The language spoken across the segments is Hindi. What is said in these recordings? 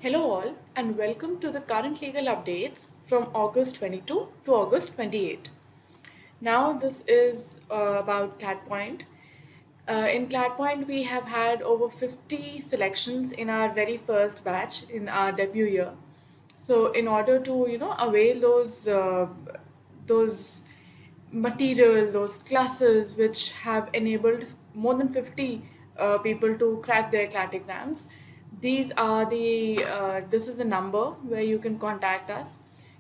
Hello, all, and welcome to the current legal updates from August 22 to August 28. Now, this is about ClatPoint. In ClatPoint, we have had over 50 selections in our very first batch in our debut year. So, in order to avail those material, those classes which have enabled more than 50 people to crack their CLAT exams. This is the number where you can contact us.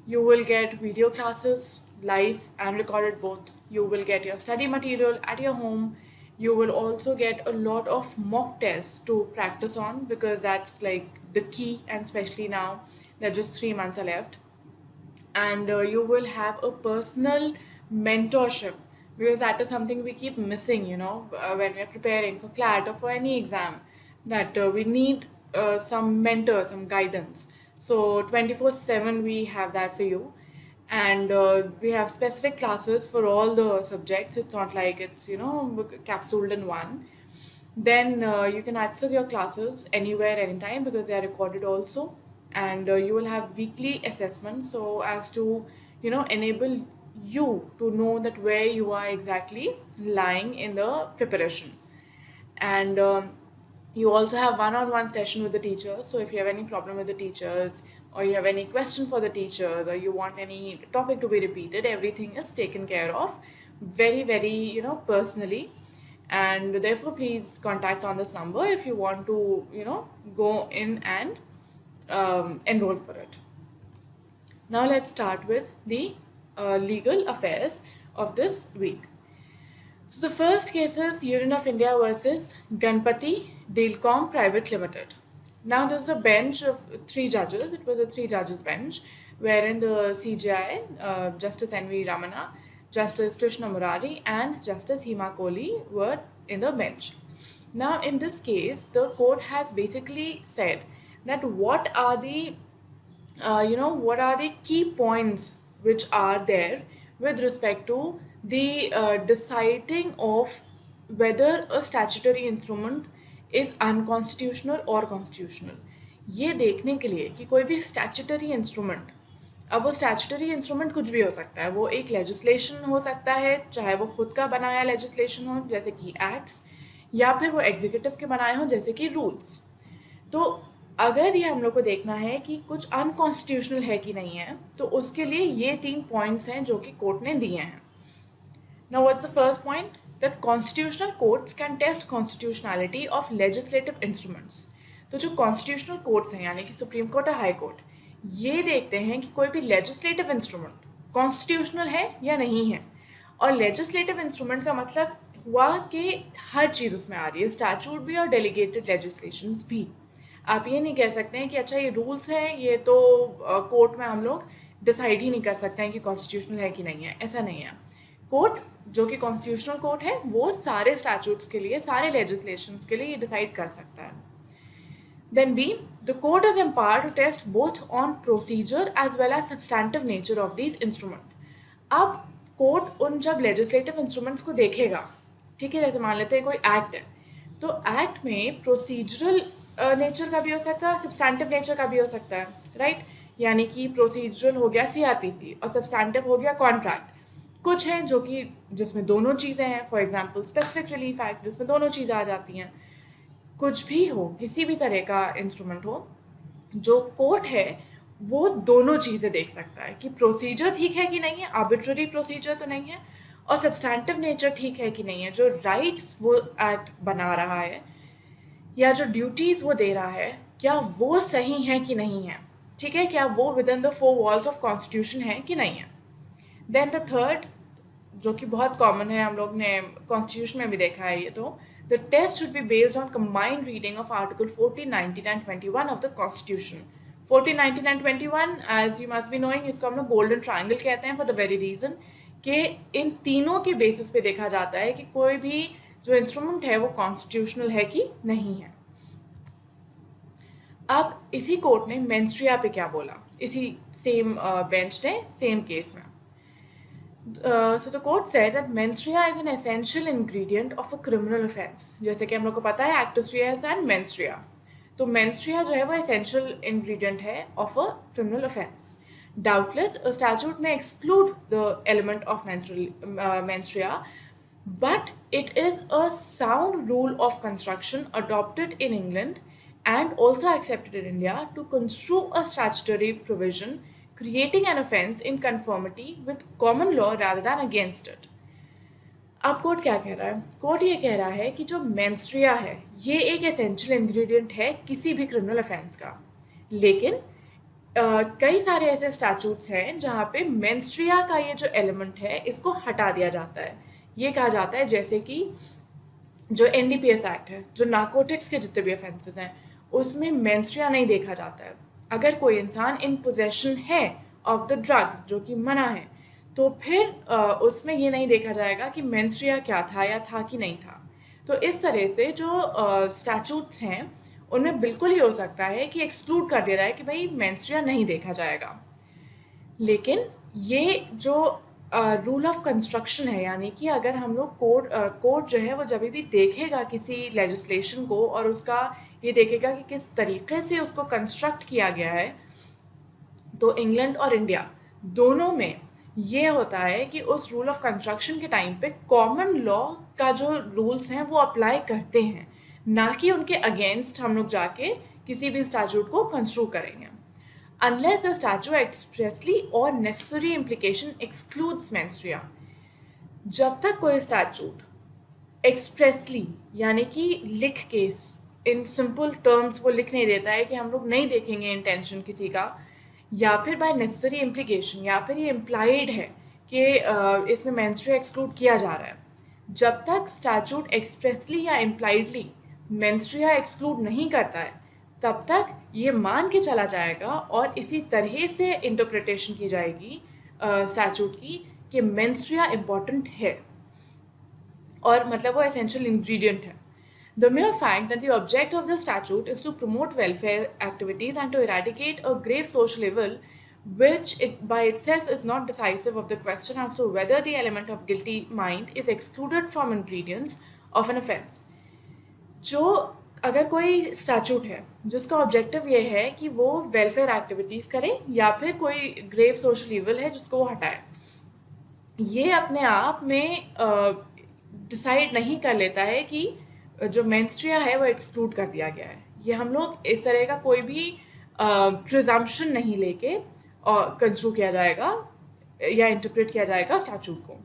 You will get video classes, live and recorded both. You will get your study material at your home. You will also get a lot of mock tests to practice on because that's like the key, and especially now that just 3 months are left. And you will have a personal mentorship because that is something we keep missing, when we're preparing for CLAT or for any exam, that we need some mentor, some guidance. So 24/7 we have that for you. And we have specific classes for all the subjects. It's not like it's capsuled in one. Then you can access your classes anywhere, anytime because they are recorded also. And you will have weekly assessments so as to enable you to know that where you are exactly lying in the preparation. And you also have one-on-one session with the teachers. So if you have any problem with the teachers, or you have any question for the teachers, or you want any topic to be repeated, everything is taken care of very, very personally. And therefore, please contact on this number if you want to go in and enroll for it. Now let's start with the legal affairs of this week. So the first case is Union of India versus Ganpati Dealcom Private Limited. Now there's a bench of three judges. It was a three judges bench wherein the CJI, Justice N.V. Ramana, Justice Krishna Murari, and Justice Hima Kohli were in the bench. Now in this case, the court has basically said that what are the key points which are there with respect to the deciding of whether a statutory instrument is unconstitutional or constitutional. ये देखने के लिए कि कोई भी statutory instrument, अब वो स्टैचुटरी इंस्ट्रूमेंट कुछ भी हो सकता है, वो एक लेजिस्लेशन हो सकता है, चाहे वो खुद का बनाया लेजिस्लेशन हो जैसे कि एक्ट्स, या फिर वो एग्जीक्यूटिव के बनाए हो जैसे कि रूल्स. तो अगर ये हम लोग को देखना है कि कुछ अनकॉन्स्टिट्यूशनल है कि नहीं है, तो उसके लिए ये 3 पॉइंट्स हैं जो कि कोर्ट ने दिए हैं. Now, what's the first point? That constitutional courts can test constitutionality of legislative instruments. तो जो constitutional courts हैं यानी कि सुप्रीम कोर्ट और हाई कोर्ट, ये देखते हैं कि कोई भी legislative instrument constitutional है या नहीं है. और legislative instrument का मतलब हुआ कि हर चीज़ उसमें आ रही है, स्टैचूट भी और डेलीगेटेड लेजिस्लेशंस भी. आप ये नहीं कह सकते हैं कि अच्छा ये रूल्स हैं, ये तो कोर्ट में हम लोग डिसाइड ही नहीं कर सकते हैं कि कॉन्स्टिट्यूशनल है कि नहीं है. ऐसा नहीं है. कोर्ट जो कि कॉन्स्टिट्यूशनल कोर्ट है वो सारे स्टैट्यूट्स के लिए, सारे लेजिस्लेशंस के लिए ये डिसाइड कर सकता है. Then B, the court is empowered to test both on procedure as well as substantive nature of these instrument. अब कोर्ट उन जब लेजिस्लेटिव इंस्ट्रूमेंट्स को देखेगा, ठीक है, जैसे मान लेते हैं कोई एक्ट है, तो एक्ट में प्रोसीजरल नेचर का भी हो सकता है, सब्सटैंटिव नेचर का भी हो सकता है, राइट. यानी कि प्रोसीजरल हो गया सीआरपीसी और सब्सटैंटिव हो गया कॉन्ट्रैक्ट. कुछ हैं जो कि जिसमें दोनों चीज़ें हैं, for example specific relief act जिसमें दोनों चीज़ें आ जाती हैं. कुछ भी हो, किसी भी तरह का इंस्ट्रूमेंट हो, जो कोर्ट है वो दोनों चीज़ें देख सकता है कि प्रोसीजर ठीक है कि नहीं है, आर्बिट्ररी प्रोसीजर तो नहीं है, और सब्सटैंटिव नेचर ठीक है कि नहीं है, जो राइट्स वो एक्ट बना रहा है या जो ड्यूटीज़ वो दे रहा है क्या वो सही है कि नहीं है, ठीक है, क्या वो with in the 4 walls of constitution है कि नहीं है. देन द थर्ड, जो कि बहुत कॉमन है, हम लोग ने कॉन्स्टिट्यूशन में भी देखा है ये, तो the test should be based on combined reading of article 14, 19 and 21 of the constitution. 14, 19 and 21, as you must be knowing, इसको हम लोग गोल्डन ट्रायंगल कहते हैं फॉर द वेरी रीज़न कि इन तीनों के बेसिस पे देखा जाता है कि कोई भी जो इंस्ट्रूमेंट है वो कॉन्स्टिट्यूशनल है कि नहीं है. अब इसी कोर्ट ने मेंस्ट्रिया पे क्या बोला, इसी सेम बेंच ने सेम केस में. So the court said that menstruation is an essential ingredient of a criminal offense. जैसे कि हम लोग को पता है actus reus and menstruation. तो मेंस्ट्रुआ जो है वो एसेंशियल इंग्रेडिएंट है of a criminal offence. Doubtless, a statute may exclude the element of menstrua, but it is a sound rule of construction adopted in England and also accepted in India to construe a statutory provision creating an offence in conformity with common law rather than against it. अब कोर्ट क्या कह रहा है? कोर्ट ये कह रहा है कि जो मेंस्ट्रुआ है ये एक एसेंशियल इंग्रेडिएंट है किसी भी क्रिमिनल ऑफेंस का. लेकिन कई सारे ऐसे स्टैट्यूट्स हैं जहाँ पे मेंस्ट्रुआ का ये जो एलिमेंट है इसको हटा दिया जाता है. ये कहा जाता है जैसे कि जो एनडीपीएस एक्ट है, जो नार्कोटिक्स के जितने भी ऑफेंसेस हैं उसमें मेंस्ट्रुआ नहीं देखा जाता है. अगर कोई इंसान इन पोजेशन है ऑफ द ड्रग्स जो कि मना है तो फिर उसमें ये नहीं देखा जाएगा कि मेंस्ट्रुआ क्या था या था कि नहीं था. तो इस तरह से जो स्टैट्यूट्स हैं उनमें बिल्कुल ही हो सकता है कि एक्सक्लूड कर दिया जाए कि भाई मेंस्ट्रुआ नहीं देखा जाएगा. लेकिन ये जो रूल ऑफ कंस्ट्रक्शन है, यानी कि अगर हम लोग कोर्ट जो है वो जब भी देखेगा किसी लेजिस्लेशन को और उसका ये देखेगा कि किस तरीके से उसको कंस्ट्रक्ट किया गया है, तो इंग्लैंड और इंडिया दोनों में ये होता है कि उस रूल ऑफ कंस्ट्रक्शन के टाइम पे कॉमन लॉ का जो रूल्स हैं वो अप्लाई करते हैं, ना कि उनके अगेंस्ट हम लोग जाके किसी भी स्टैट्यूट को कंस्ट्रू करेंगे. Unless the statute expressly or necessary implication excludes menstrua. जब तक कोई स्टैट्यूट एक्सप्रेसली यानी कि लिख के इन सिंपल टर्म्स वो लिख नहीं देता है कि हम लोग नहीं देखेंगे इंटेंशन किसी का, या फिर बाय नेसेसरी इम्प्लीकेशन, या फिर ये इम्प्लाइड है कि इसमें मेंस्ट्रुआ एक्सक्लूड किया जा रहा है, जब तक स्टैट्यूट एक्सप्रेसली या इम्प्लाइडली मेंस्ट्रुआ एक्सक्लूड नहीं करता है तब तक ये मान के चला जाएगा और इसी तरह से इंटरप्रिटेशन की जाएगी स्टैट्यूट की कि मेंस्ट्रुआ इम्पॉर्टेंट है और मतलब वो एसेंशियल इंग्रेडिएंट है. The mere fact that the object of the statute is to promote welfare activities and to eradicate a grave social evil, which it by itself is not decisive of the question as to whether the element of guilty mind is excluded from ingredients of an offence. जो अगर कोई स्टैट्यूट है जिसका ऑब्जेक्टिव ये है कि वो वेलफेयर एक्टिविटीज़ करे या फिर कोई ग्रेव सोशल इवल है जिसको वो हटाए, ये अपने आप में डिसाइड नहीं कर लेता है कि जो मेंस्ट्रुआ है वो एक्सक्लूड कर दिया गया है. ये हम लोग इस तरह का कोई भी प्रिजम्पशन नहीं लेके कंस्ट्रू किया जाएगा या इंटरप्रेट किया जाएगा स्टैट्यूट को.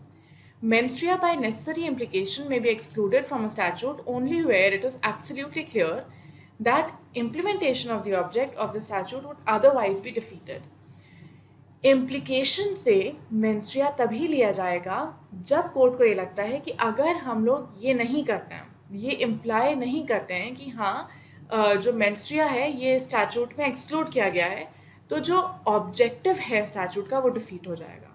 Menstrua by necessary implication may be excluded from a statute only where it is absolutely clear that implementation of the object of the statute would otherwise be defeated. Implication से menstrua तभी लिया जाएगा जब कोर्ट को ये लगता है कि अगर हम लोग ये नहीं करते हैं, ये इम्प्लाई नहीं करते हैं कि हाँ जो मेंस्ट्रुआ है ये स्टैट्यूट में एक्सक्लूड किया गया है, तो जो ऑब्जेक्टिव है स्टैट्यूट का वो डिफीट हो जाएगा.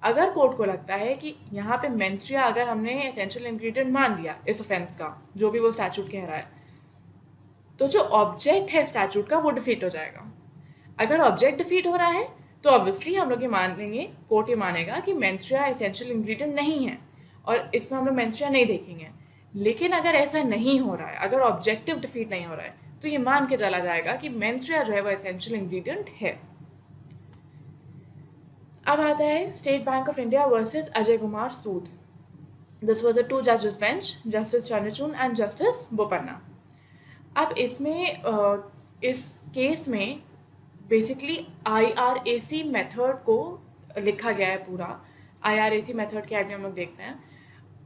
अगर कोर्ट को लगता है कि यहाँ पे मेंस्ट्रुआ अगर हमने एसेंशियल इंग्रेडिएंट मान लिया इस ऑफेंस का, जो भी वो स्टैट्यूट कह रहा है, तो जो ऑब्जेक्ट है स्टैट्यूट का वो डिफीट हो जाएगा. अगर ऑब्जेक्ट डिफीट हो रहा है तो ऑब्वियसली हम लोग ये मान लेंगे, कोर्ट ये मानेगा कि मेंस्ट्रुआ एसेंशियल इंग्रेडिएंट नहीं है और इसमें हम लोग मेंस्ट्रुआ नहीं देखेंगे. लेकिन अगर ऐसा नहीं हो रहा है, अगर ऑब्जेक्टिव डिफीट नहीं हो रहा है, तो ये मान के चला जाएगा कि मेंस्ट्रुआ जो है वो एसेंशियल इंग्रेडिएंट है. अब आता है state bank of India versus Ajay Kumar Sood. This was a 2 जजेस bench, justice Chandrachud and justice Bopanna. अब इसमें इस केस में बेसिकली IRAC मेथड को लिखा गया है पूरा. IRAC मेथड क्या है हम लोग देखते हैं,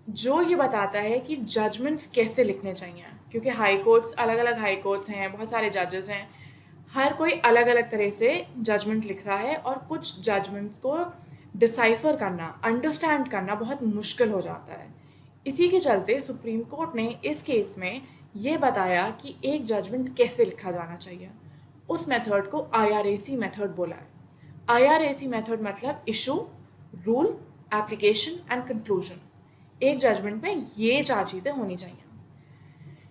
जो ये बताता है कि जजमेंट्स कैसे लिखने चाहिए, क्योंकि हाई कोर्ट्स अलग अलग हाई कोर्ट्स हैं, बहुत सारे जजेस हैं, हर कोई अलग अलग तरह से जजमेंट लिख रहा है और कुछ जजमेंट्स को डिसाइफर करना, अंडरस्टैंड करना बहुत मुश्किल हो जाता है. इसी के चलते सुप्रीम कोर्ट ने इस केस में ये बताया कि एक जजमेंट कैसे लिखा जाना चाहिए. उस मेथड को IRAC मेथड बोला है. IRAC मेथड मतलब issue, rule, application and conclusion. एक जजमेंट में ये 4 चीज़ें होनी चाहिए.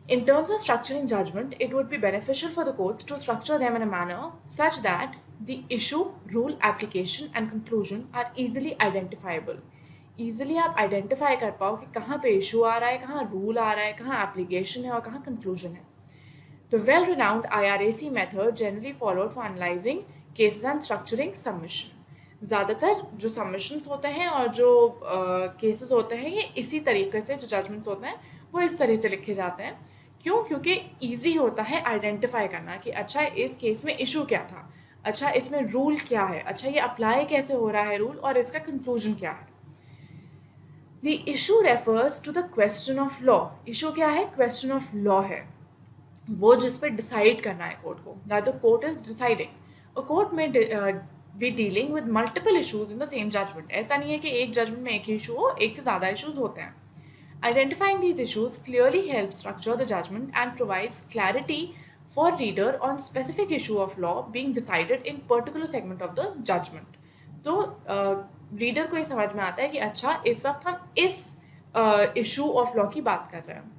In terms of structuring judgment, it would be beneficial for the courts to structure them in a manner such that the issue, rule, application and conclusion are easily identifiable. Easily आप identify कर पाओ कि कहाँ पे issue आ रहा है, कहाँ rule आ रहा है, कहाँ application है और कहाँ conclusion है. The well-renowned IRAC method generally followed for analyzing cases and structuring submission. ज़्यादातर जो सबमिशंस होते हैं और जो केसेस होते हैं ये इसी तरीके से जो जजमेंट्स होते हैं वो इस तरह से लिखे जाते हैं. क्यों? क्योंकि ईजी होता है आइडेंटिफाई करना कि अच्छा इस केस में इशू क्या था, अच्छा इसमें रूल क्या है, अच्छा ये अप्लाई कैसे हो रहा है रूल और इसका कंक्लूजन क्या है. The issue refers to the question of law. Issue क्या है? क्वेश्चन ऑफ लॉ है, वो जिस पे डिसाइड करना है कोर्ट को. That the court is deciding. A court में be dealing with multiple issues in the same judgment. ऐसा नहीं है कि एक जजमेंट में एक ही इशू हो, एक से ज़्यादा इशूज होते हैं. Identifying these issues clearly helps structure the judgment and provides clarity for reader on specific issue of law being decided in particular segment of the judgment. तो रीडर को ये समझ में आता है कि अच्छा इस वक्त हम इस इशू ऑफ लॉ की बात कर रहे हैं.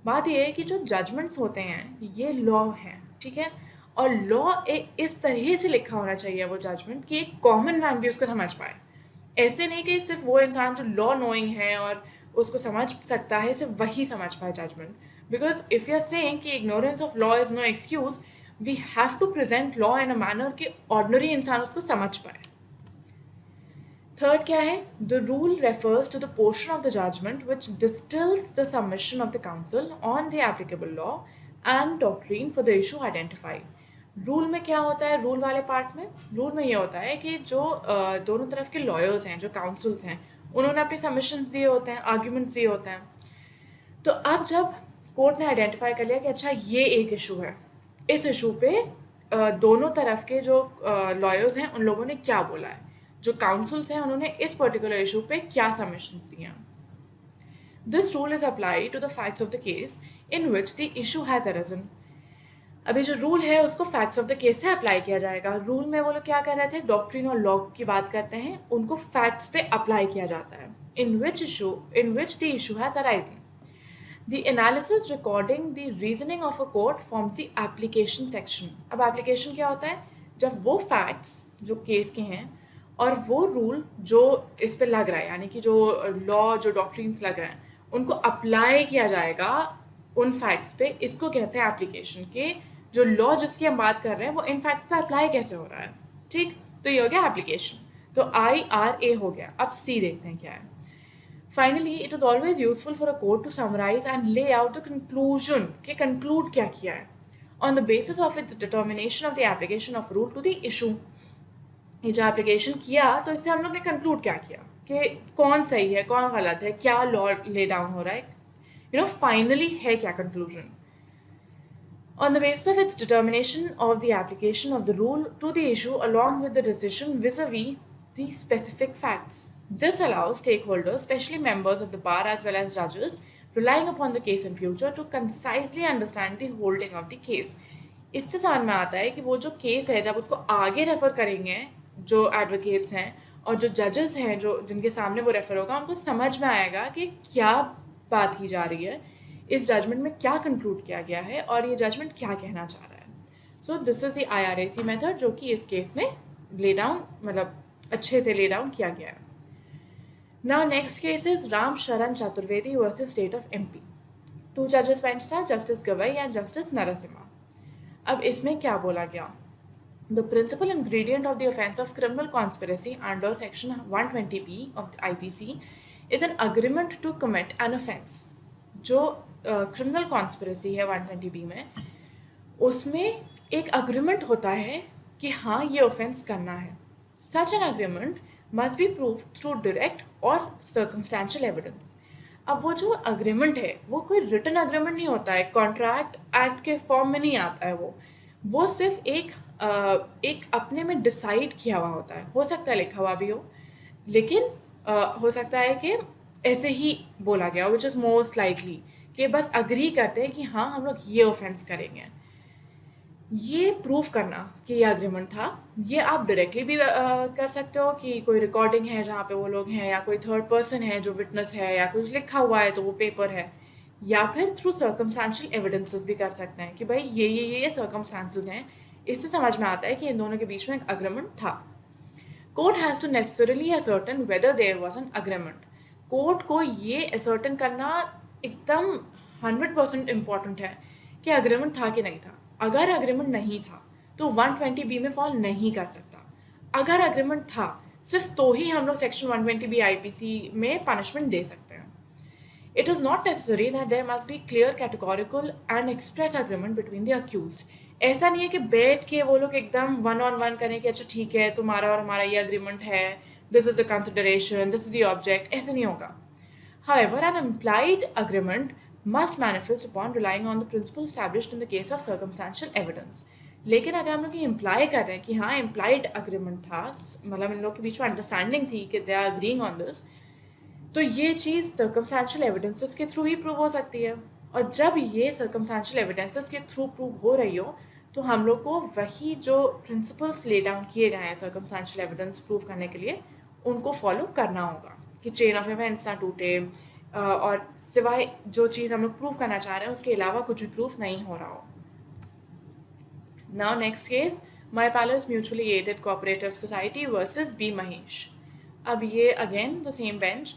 बात ये है कि जो जजमेंट्स होते हैं ये लॉ हैं, ठीक है, और लॉ इस तरह से लिखा होना चाहिए वो जजमेंट कि एक कॉमन मैन भी उसको समझ पाए. ऐसे नहीं कि सिर्फ वो इंसान जो लॉ नोइंग है और उसको समझ सकता है सिर्फ वही समझ पाए judgment. Because if you are saying कि ignorance of law is no excuse, we have to present law in a manner कि ऑर्डिनरी इंसान उसको समझ पाए. थर्ड क्या है? The rule refers to the portion of the judgment which distils the submission of the counsel on the applicable law and doctrine for the issue identified. Rule में क्या होता है? रूल वाले पार्ट में रूल में ये होता है कि जो दोनों तरफ के लॉयर्स हैं, जो काउंसिल्स हैं, उन्होंने अपने सबमिशंस दिए होते हैं, आर्ग्यूमेंट्स दिए होते हैं. तो अब जब कोर्ट ने आइडेंटिफाई कर लिया कि अच्छा ये एक इशू है, इस इशू पे दोनों तरफ के जो लॉयर्स हैं उन लोगों ने क्या बोला है, जो काउंसिल्स हैं उन्होंने इस पर्टिकुलर इशू पे क्या सबमिशंस दिए हैं. This rule is apply to the facts of the case in which the issue has arisen. अभी जो रूल है उसको फैक्ट्स ऑफ द केस से अप्लाई किया जाएगा. रूल में वो लोग क्या कर रहे थे? डॉक्ट्रिन और लॉ की बात करते हैं, उनको फैक्ट्स पे अप्लाई किया जाता है. In which the issue has arisen. The analysis recording the reasoning of a court forms the application section. अब एप्लीकेशन क्या होता है? जब वो फैक्ट्स जो केस के हैं और वो रूल जो इस पे लग रहा है, यानी कि जो लॉ जो डॉक्ट्रिन्स लग रहे हैं उनको अप्लाई किया जाएगा उन फैक्ट्स पे. इसको कहते हैं एप्लीकेशन. के जो लॉ जिसकी हम बात कर रहे हैं वो इन फैक्ट्स पे अप्लाई कैसे हो रहा है. ठीक, तो ये हो गया एप्लीकेशन. तो IRA हो गया. अब C देखते हैं क्या है. Finally it is always useful for a court to summarise and lay out the conclusion के कंक्लूड क्या किया है on the basis of its determination of the application of rule to the issue. ये जो एप्लीकेशन किया तो इससे हम लोग ने कंक्लूड क्या किया कि कौन सही है कौन गलत है, क्या लॉ ले डाउन हो रहा है, यू नो फाइनली है क्या conclusion. On the basis of its determination of the application of the rule to the issue along with the decision vis-a-vis the specific facts. This allows stakeholders, especially members of the bar as well as judges, relying upon the case in future to concisely understand the holding of the case. इससे समझ में आता है कि वो जो केस है जब उसको आगे रेफर करेंगे जो एडवोकेट्स हैं और जो जजेस हैं जो जिनके सामने वो रेफर होगा, उनको समझ में आएगा कि क्या बात की जा रही है, इस जजमेंट में क्या कंक्लूड किया गया है और ये जजमेंट क्या कहना चाह रहा है. So this is the IRAC method जो कि इस केस में ले डाउन मतलब अच्छे से ले डाउन किया गया है. Now next case is Ram Sharan Chaturvedi versus state of MP. 2 जजेस बेंच था, justice Gavai and justice Narasimha. अब इसमें क्या बोला गया? The principal ingredient of the offence of criminal conspiracy under section 120B of the IPC is an agreement to commit an offence. जो क्रिमिनल कॉन्स्पिरेसी है 120B में, उसमें एक अग्रीमेंट होता है कि हाँ ये ऑफेंस करना है. Such an agreement must be prove through direct और सर्कमस्टेंशियल एविडेंस. अब वो जो अग्रीमेंट है वो कोई रिटन अग्रीमेंट नहीं होता है, कॉन्ट्रैक्ट एक्ट के फॉर्म में नहीं आता है. वो सिर्फ एक अपने में डिसाइड किया हुआ होता है. हो सकता है लिखा हुआ भी हो, लेकिन हो सकता है कि ऐसे ही बोला गया, विच इज़ मोस्ट लाइकली कि बस अग्री करते हैं कि हाँ हम लोग ये ऑफेंस करेंगे. ये प्रूफ करना कि ये अग्रीमेंट था, ये आप डायरेक्टली भी कर सकते हो कि कोई रिकॉर्डिंग है जहाँ पे वो लोग हैं, या कोई थर्ड पर्सन है जो विटनेस है, या कुछ लिखा हुआ है तो वो पेपर है, या फिर थ्रू सर्कमस्टांशियल एविडेंसेस भी कर सकते हैं कि भाई ये सर्कमस्टांसेस हैं. इससे समझ में आता है कि इन दोनों के बीच में एक अग्रीमेंट था. Court has to necessarily ascertain whether there was an agreement. Court को ये असर्टन करना एकदम 100% इम्पॉर्टेंट है कि अग्रीमेंट था कि नहीं था। अगर अग्रीमेंट नहीं था तो 120B में फॉल नहीं कर सकता। अगर अग्रीमेंट था सिर्फ तो ही हम लोग सेक्शन 120B आईपीसी में पनिशमेंट दे सकते हैं। It is not necessary that there must be clear, categorical and express agreement between the accused. ऐसा नहीं है कि बैठ के वो लोग एकदम वन ऑन वन करें कि अच्छा ठीक है तुम्हारा और हमारा ये अग्रीमेंट है, this is the consideration, this is the object, ऐसे नहीं होगा. However, an implied agreement must manifest upon relying on the principle established in the case of circumstantial evidence. लेकिन अगर हम लोग ये इम्प्लाई कर रहे हैं कि हाँ इम्प्लाइड अग्रीमेंट था, मतलब इन लोग के बीच में अंडरस्टैंडिंग थी कि they are agreeing on this, तो ये चीज़ सर्कमस्टेंशियल एविडेंसेस के थ्रू ही प्रूव हो सकती है. और जब ये सर्कमस्टेंशियल एविडेंसेस के थ्रू प्रूव हो रही हो तो हम लोग को वही जो प्रिंसिपल्स ले डाउन किए गए हैं सर्कमस्टेंशियल एविडेंस प्रूव करने के लिए उनको फॉलो करना होगा कि चेन ऑफ इवेंट्स ना टूटे, और सिवाय जो चीज़ हम लोग प्रूव करना चाह रहे हैं उसके अलावा कुछ भी प्रूफ नहीं हो रहा हो. Now next case, my palace mutually aided cooperative society versus B Mahesh. अब ये again the same bench,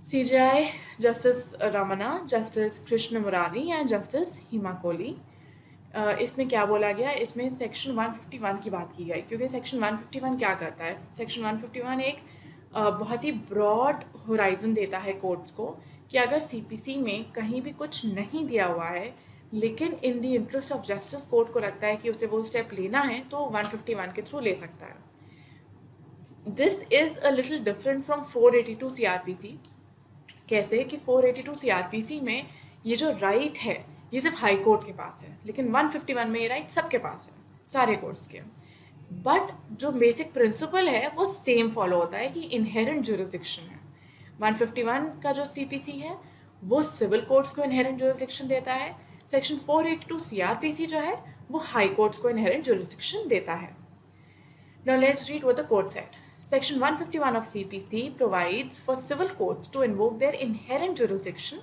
CJI justice Ramana, justice Krishna Murari and justice Hima Kohli. इसमें क्या बोला गया, इसमें सेक्शन 151 की बात की गई, क्योंकि सेक्शन 151 क्या करता है, सेक्शन 151 एक बहुत ही ब्रॉड होराइजन देता है कोर्ट्स को कि अगर CPC में कहीं भी कुछ नहीं दिया हुआ है लेकिन in the interest of justice court को लगता है कि उसे वो स्टेप लेना है तो 151 के थ्रू ले सकता है. This is a little different from 482 CRPC. कैसे कि 482 CRPC में ये जो राइट है ये सिर्फ हाई कोर्ट के पास है, लेकिन 151 में ये राइट सबके पास है, सारे कोर्ट्स के. बट जो बेसिक प्रिंसिपल है वो सेम फॉलो होता है कि इनहेरेंट जुरिसडिक्शन है. 151 का जो CPC है वो सिविल कोर्ट्स को इनहेरेंट जुरिसडिक्शन देता है. सेक्शन 482 CRPC जो है वो हाई कोर्ट्स को इनहेरेंट जुरिसडिक्शन देता है. Now let's read what the court said. Section 151 of CPC provides for civil courts to invoke their inherent jurisdiction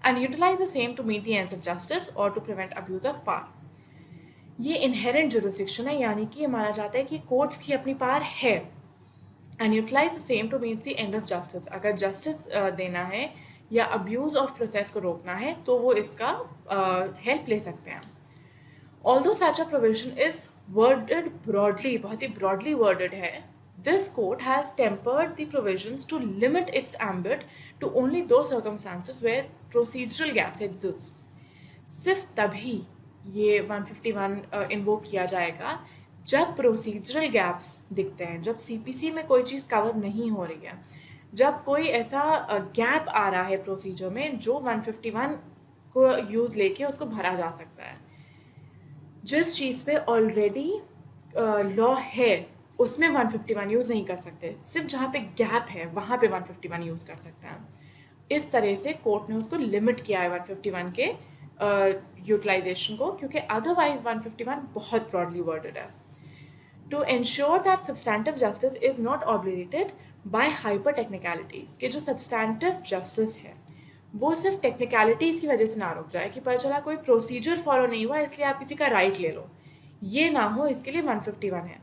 and utilize the same to meet the ends of justice or to prevent abuse of power. ये inherent jurisdiction है, यानी कि ये माना जाता है कि कोर्ट्स की अपनी पावर है, and utilize the same to meet the end of justice. अगर justice देना है या abuse of process को रोकना है तो वो इसका help ले सकते हैं. Although such a provision is worded broadly, बहुत ही broadly worded है, this court has tempered the provisions to limit its ambit to only those circumstances where procedural gaps exist. सिर्फ तभी ये 151 इन्वोक किया जाएगा जब प्रोसीजरल गैप्स दिखते हैं, जब CPC में कोई चीज़ कवर नहीं हो रही है, जब कोई ऐसा गैप आ रहा है प्रोसीजर में जो 151 को यूज़ लेके उसको भरा जा सकता है. जिस चीज़ पे ऑलरेडी लॉ है उसमें 151 यूज़ नहीं कर सकते, सिर्फ जहाँ पे गैप है वहाँ पे 151 यूज़ कर सकते हैं. इस तरह से कोर्ट ने उसको लिमिट किया है 151 के यूटिलाइजेशन को, क्योंकि अदरवाइज 151 बहुत ब्रॉडली वर्डेड है. To ensure that substantive justice is not obligated by hyper technicalities, के जो सब्सटैंटिव जस्टिस है वो सिर्फ टेक्निकलिटीज़ की वजह से ना रुक जाए कि पता चला कोई प्रोसीजर फॉलो नहीं हुआ इसलिए आप किसी का राइट ले लो, ये ना हो, इसके लिए 151 है.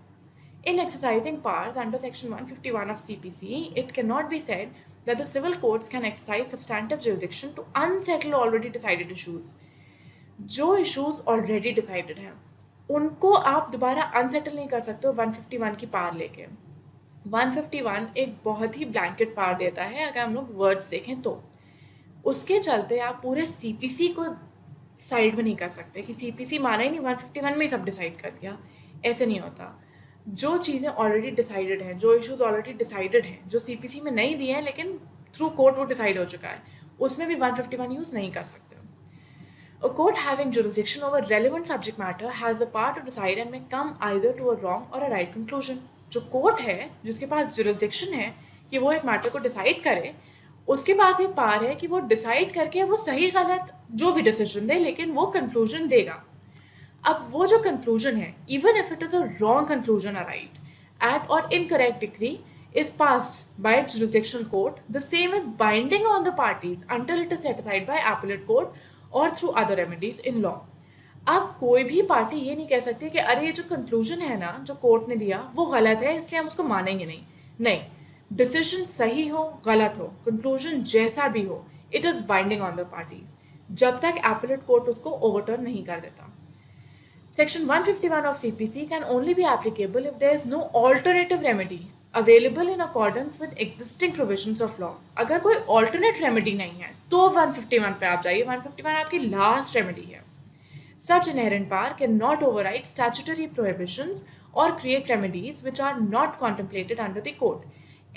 In exercising powers under Section 151 of CPC, it cannot be said that the civil courts can exercise substantive jurisdiction to unsettle already decided issues. जो issues already decided हैं उनको आप दोबारा अनसेटल नहीं कर सकते हो 151 की पावर लेके. 151 एक बहुत ही ब्लैंकेट पावर देता है अगर हम लोग वर्ड्स देखें तो. उसके चलते आप पूरे CPC को साइड में नहीं कर सकते कि CPC माना ही नहीं, 151 में ही सब डिसाइड कर दिया, ऐसे नहीं होता. जो चीज़ें ऑलरेडी डिसाइडेड हैं, जो इश्यूज ऑलरेडी डिसाइडेड हैं, जो CPC में नहीं दिए हैं लेकिन थ्रू कोर्ट वो डिसाइड हो चुका है, उसमें भी 151 यूज़ नहीं कर सकते. A court having jurisdiction over relevant subject matter has the power to decide and may come either to a wrong or a right conclusion. जो कोर्ट है जिसके पास जुरिसडिक्शन है कि वो एक मैटर को डिसाइड करे, उसके पास एक पावर है कि वो डिसाइड करके वो सही गलत जो भी डिसीजन दे लेकिन वो कंक्लूजन देगा. अब वो जो कंक्लूजन है, even if it is a wrong conclusion, a right at और incorrect degree is passed by a jurisdictional court, the same is binding on the parties until it is set aside by appellate court or through other remedies in law. अब कोई भी पार्टी ये नहीं कह सकती कि अरे ये जो कंक्लूजन है ना जो कोर्ट ने दिया वो गलत है इसलिए हम उसको मानेंगे नहीं. नहीं, डिसीजन सही हो गलत हो, कंक्लूजन जैसा भी हो, it is binding on the parties. जब तक एपेलेट कोर्ट उसको ओवरटर्न नहीं कर देता. Section 151 of CPC can only be applicable if there is no alternative remedy available in accordance with existing provisions of law. अगर कोई alternate remedy नहीं है तो 151 पे आप जाइए. 151 आपकी last remedy है. Such inherent power cannot override statutory prohibitions or create remedies which are not contemplated under the code.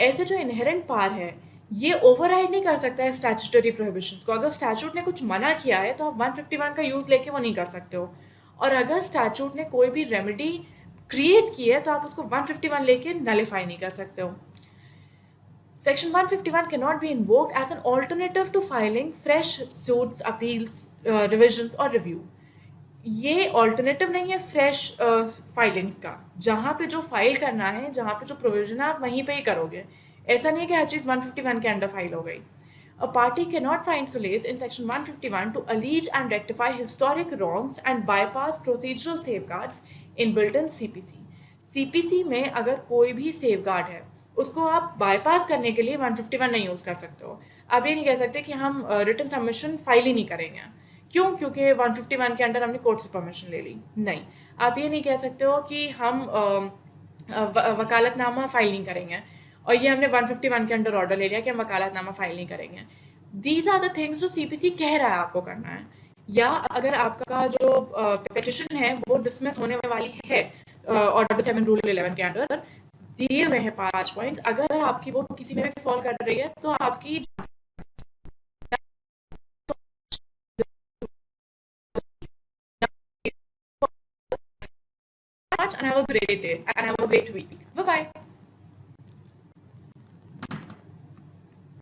ऐसे जो inherent power है ये override नहीं कर सकता है statutory prohibitions को. अगर statute ने कुछ मना किया है तो आप 151 का use लेके वो नहीं कर सकते हो. और अगर statute ने कोई भी remedy create की है तो आप उसको 151 लेके nullify नहीं कर सकते हो. Section 151 cannot be invoked as an alternative to filing fresh suits, appeals, revisions or review. ये ऑल्टरनेटिव नहीं है फ्रेश फाइलिंग्स का. जहाँ पे जो फाइल करना है, जहाँ पे जो प्रोविजन है आप वहीं पे ही करोगे. ऐसा नहीं है कि हर चीज़ 151 के अंडर फाइल हो गई. A party cannot find solace in Section 151 to allege and rectify historic wrongs and bypass procedural safeguards inbuilt in CPC. CPC में अगर कोई भी सेफगार्ड है उसको आप बाईपास करने के लिए 151 नहीं यूज़ कर सकते हो. आप ये नहीं कह सकते कि हम रिटन सबमिशन फाइल ही नहीं करेंगे. क्यों? क्योंकि 151 के अंडर हमने कोर्ट से परमिशन ले ली. नहीं, आप ये नहीं कह सकते हो कि हम वकालतनामा फाइल नहीं करेंगे और ये हमने 151 के अंडर ऑर्डर ले लिया कि हम वकालतनामा फाइल नहीं करेंगे. दीज आर द थिंग्स जो सीपीसी कह रहा है आपको करना है. या अगर आपका जो पिटिशन है वो डिसमिस होने वाली है ऑर्डर 7 रूल 11 के अंडर दिए हुए हैं 5 पॉइंट्स, अगर आपकी वो किसी में भी फॉल कर रही है तो आपकी much and have a great day and have a great week. Bye bye.